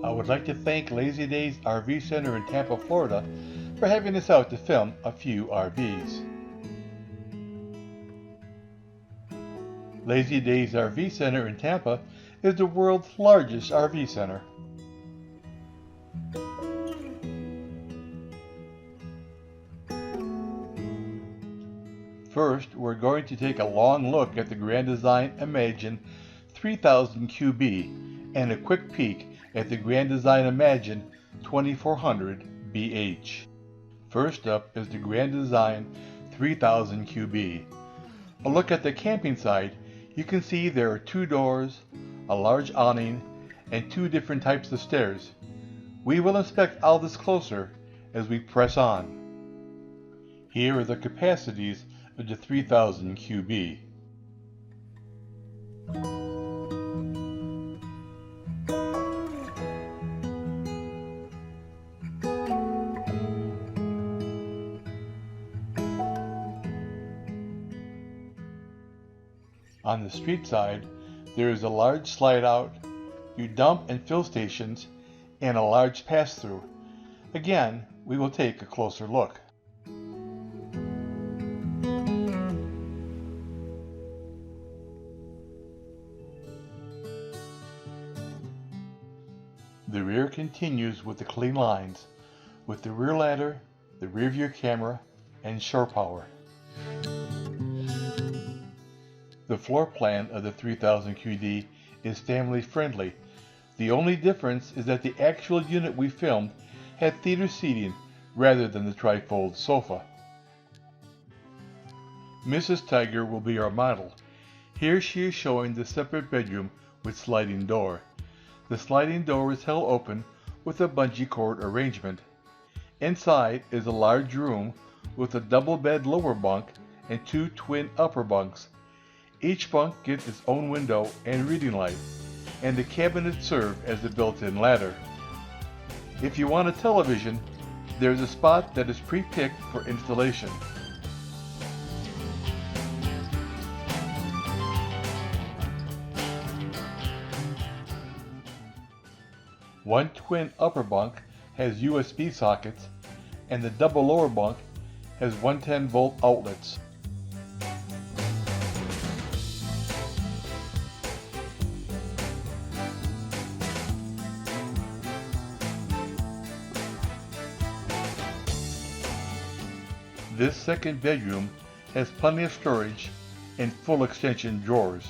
I would like to thank Lazy Days RV Center in Tampa, Florida for having us out to film a few RVs. Lazy Days RV Center in Tampa is the world's largest RV center. First, we're going to take a long look at the Grand Design Imagine 3000 QB and a quick peek at the Grand Design Imagine 2400 BH. First up is the Grand Design 3000 QB. A look at the camping side, you can see there are two doors, a large awning, and two different types of stairs. We will inspect all this closer as we press on. Here are the capacities of the 3000 QB. On the street side, there is a large slide out, your dump and fill stations, and a large pass-through. Again, we will take a closer look. The rear continues with the clean lines, with the rear ladder, the rear view camera, and shore power. The floor plan of the 3000 QD is family friendly. The only difference is that the actual unit we filmed had theater seating rather than the trifold sofa. Mrs. Tiger will be our model. Here she is showing the separate bedroom with sliding door. The sliding door is held open with a bungee cord arrangement. Inside is a large room with a double bed lower bunk and two twin upper bunks. Each bunk gets its own window and reading light, and the cabinets serve as a built-in ladder. If you want a television, there's a spot that is pre-picked for installation. One twin upper bunk has USB sockets, and the double lower bunk has 110-volt outlets. This second bedroom has plenty of storage and full extension drawers.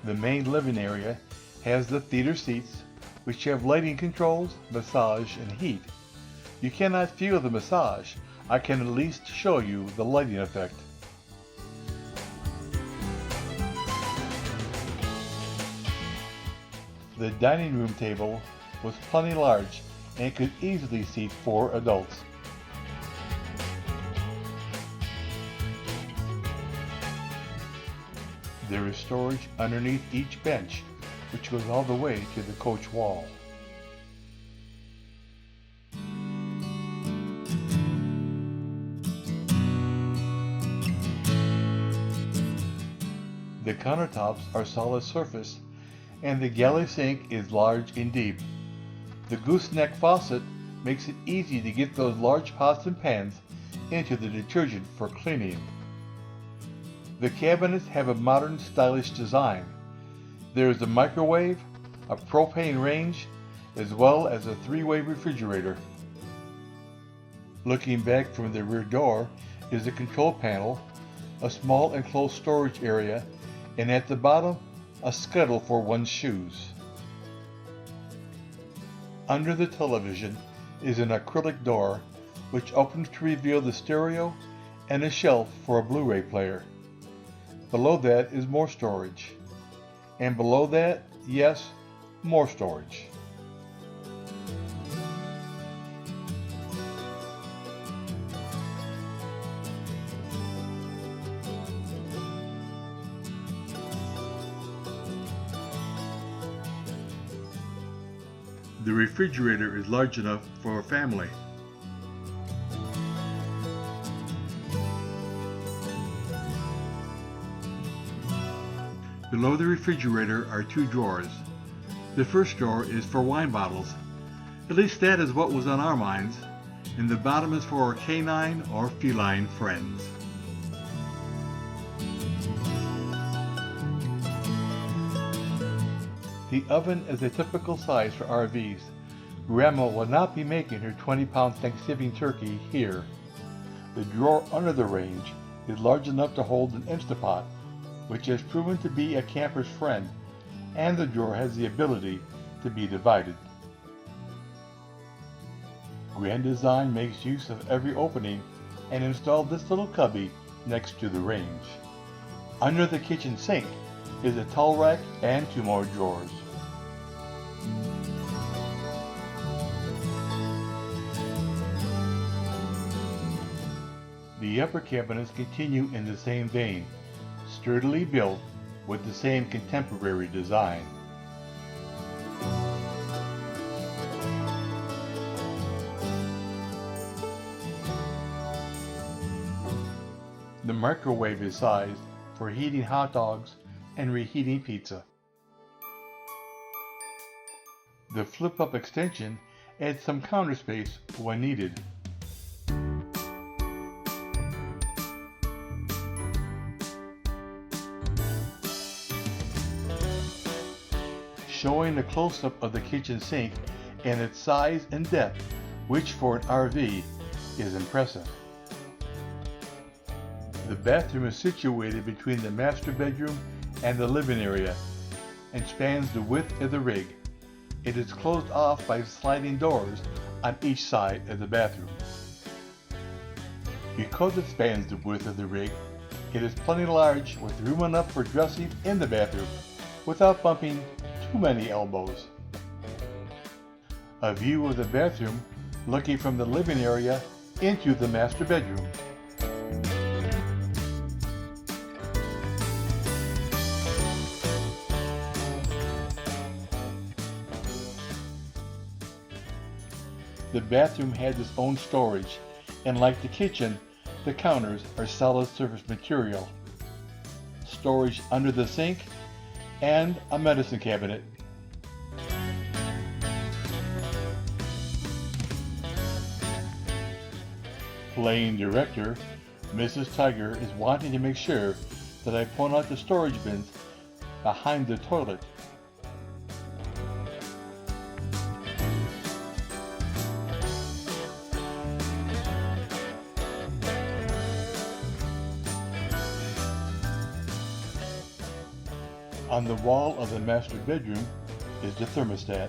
The main living area has the theater seats, which have lighting controls, massage, and heat. You cannot feel the massage. I can at least show you the lighting effect. The dining room table was plenty large and could easily seat 4 adults. There is storage underneath each bench, which goes all the way to the coach wall. The countertops are solid surface, and the galley sink is large and deep. The gooseneck faucet makes it easy to get those large pots and pans into the detergent for cleaning. The cabinets have a modern, stylish design. There is a microwave, a propane range, as well as a 3-way refrigerator. Looking back from the rear door is a control panel, a small enclosed storage area, and at the bottom, a scuttle for one's shoes. Under the television is an acrylic door which opens to reveal the stereo and a shelf for a Blu-ray player. Below that is more storage. And below that, yes, more storage. The refrigerator is large enough for a family. Below the refrigerator are two drawers. The first drawer is for wine bottles. At least that is what was on our minds. And the bottom is for our canine or feline friends. The oven is a typical size for RVs. Grandma will not be making her 20-pound Thanksgiving turkey here. The drawer under the range is large enough to hold an Instapot, which has proven to be a camper's friend, and the drawer has the ability to be divided. Grand Design makes use of every opening and installed this little cubby next to the range. Under the kitchen sink is a towel rack and two more drawers. The upper cabinets continue in the same vein, sturdily built with the same contemporary design. The microwave is sized for heating hot dogs and reheating pizza. The flip-up extension adds some counter space when needed. Showing a close-up of the kitchen sink and its size and depth, which for an RV is impressive. The bathroom is situated between the master bedroom and the living area and spans the width of the rig. It is closed off by sliding doors on each side of the bathroom. Because it spans the width of the rig, it is plenty large with room enough for dressing in the bathroom without bumping too many elbows. A view of the bathroom looking from the living area into the master bedroom. The bathroom has its own storage, and like the kitchen, the counters are solid surface material. Storage under the sink, and a medicine cabinet. Playing director, Mrs. Tiger is wanting to make sure that I point out the storage bins behind the toilet. On the wall of the master bedroom is the thermostat.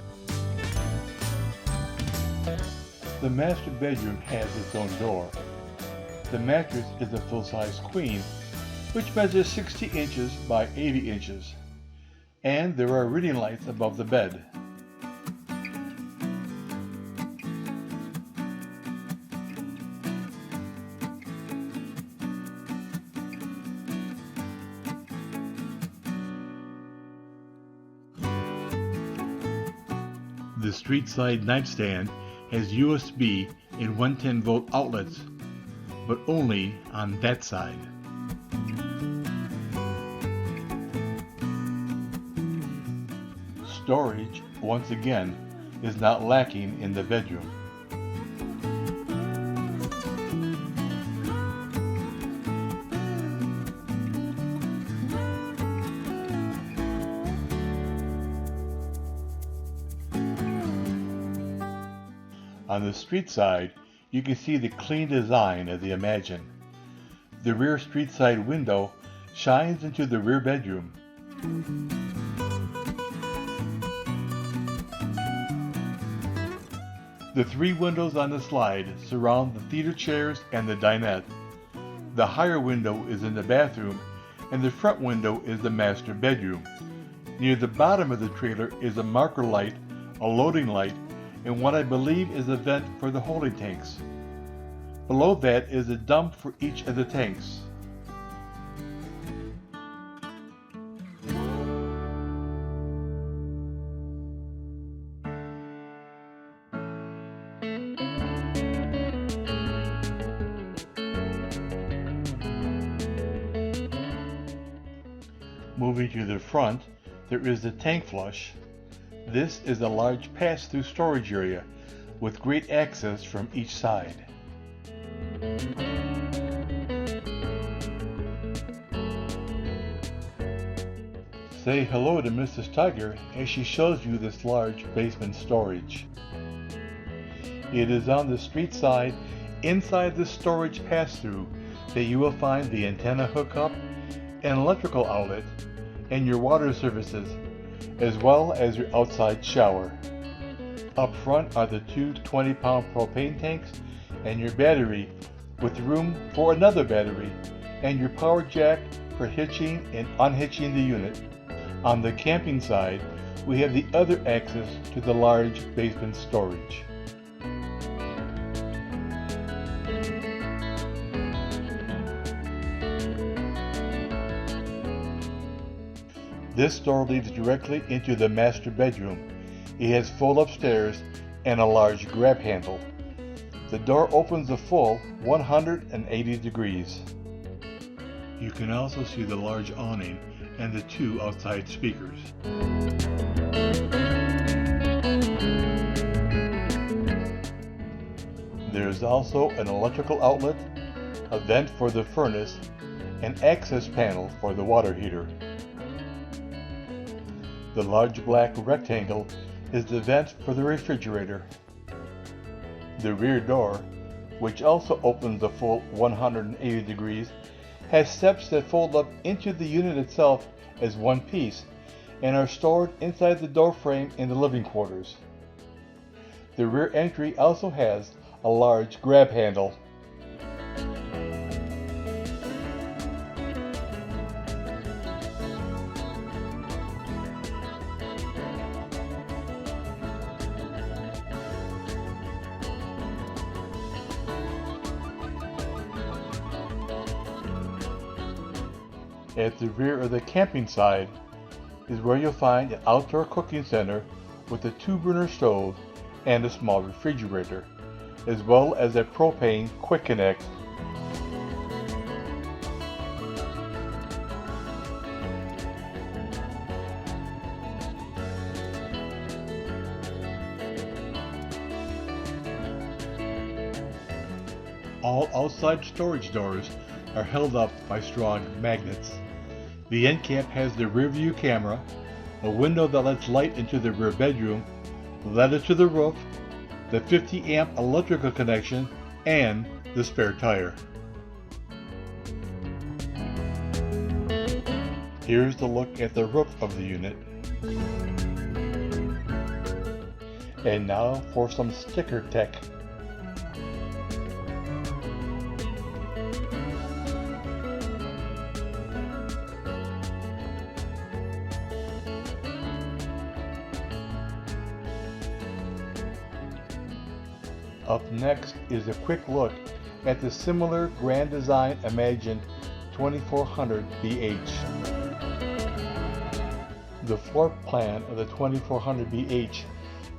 The master bedroom has its own door. The mattress is a full-size queen, which measures 60 inches by 80 inches, and there are reading lights above the bed. The street side nightstand has USB and 110-volt outlets, but only on that side. Storage, once again, is not lacking in the bedroom. On the street side, you can see the clean design of the Imagine. The rear street side window shines into the rear bedroom. The three windows on the slide surround the theater chairs and the dinette. The higher window is in the bathroom, and the front window is the master bedroom. Near the bottom of the trailer is a marker light, a loading light, and what I believe is a vent for the holding tanks. Below that is a dump for each of the tanks. Moving to the front, there is the tank flush. This is a large pass-through storage area with great access from each side. Say hello to Mrs. Tiger as she shows you this large basement storage. It is on the street side inside the storage pass-through that you will find the antenna hookup, an electrical outlet, and your water services, as well as your outside shower. Up front are the two 20-pound propane tanks and your battery, with room for another battery, and your power jack for hitching and unhitching the unit. On the camping side, we have the other access to the large basement storage. This door leads directly into the master bedroom. It has full upstairs and a large grab handle. The door opens a full 180 degrees. You can also see the large awning and the two outside speakers. There is also an electrical outlet, a vent for the furnace, and access panel for the water heater. The large black rectangle is the vent for the refrigerator. The rear door, which also opens a full 180 degrees, has steps that fold up into the unit itself as one piece and are stored inside the door frame in the living quarters. The rear entry also has a large grab handle. At the rear of the camping side is where you'll find an outdoor cooking center with a 2-burner stove and a small refrigerator, as well as a propane quick connect. All outside storage doors are held up by strong magnets. The end cap has the rear view camera, a window that lets light into the rear bedroom, ladder to the roof, the 50 amp electrical connection, and the spare tire. Here's the look at the roof of the unit. And now for some sticker tech. Up next is a quick look at the similar Grand Design Imagine 2400 BH. The floor plan of the 2400 BH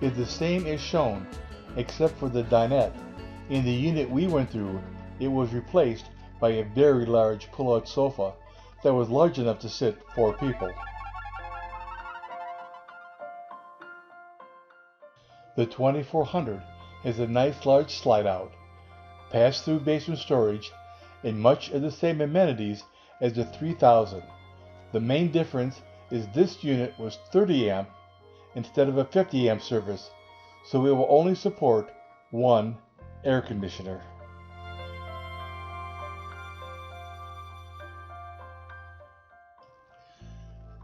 is the same as shown, except for the dinette. In the unit we went through, it was replaced by a very large pull-out sofa that was large enough to sit 4 people. The 2400 has a nice large slide out, pass-through basement storage, and much of the same amenities as the 3000. The main difference is this unit was 30 amp instead of a 50 amp service, so it will only support one air conditioner.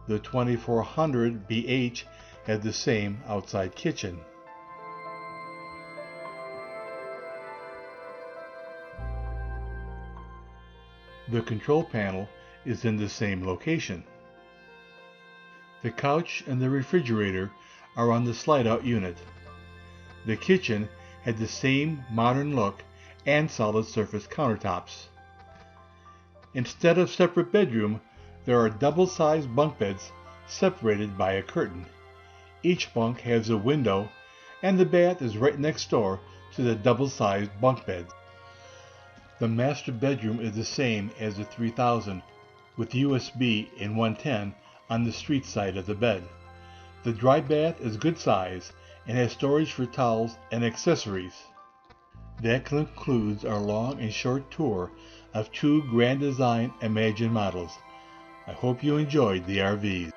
The 2400 BH had the same outside kitchen. The control panel is in the same location. The couch and the refrigerator are on the slide-out unit. The kitchen had the same modern look and solid surface countertops. Instead of separate bedroom, there are double-sized bunk beds separated by a curtain. Each bunk has a window, and the bath is right next door to the double-sized bunk beds. The master bedroom is the same as the 3000, with USB and 110 on the street side of the bed. The dry bath is good size and has storage for towels and accessories. That concludes our long and short tour of two Grand Design Imagine models. I hope you enjoyed the RVs.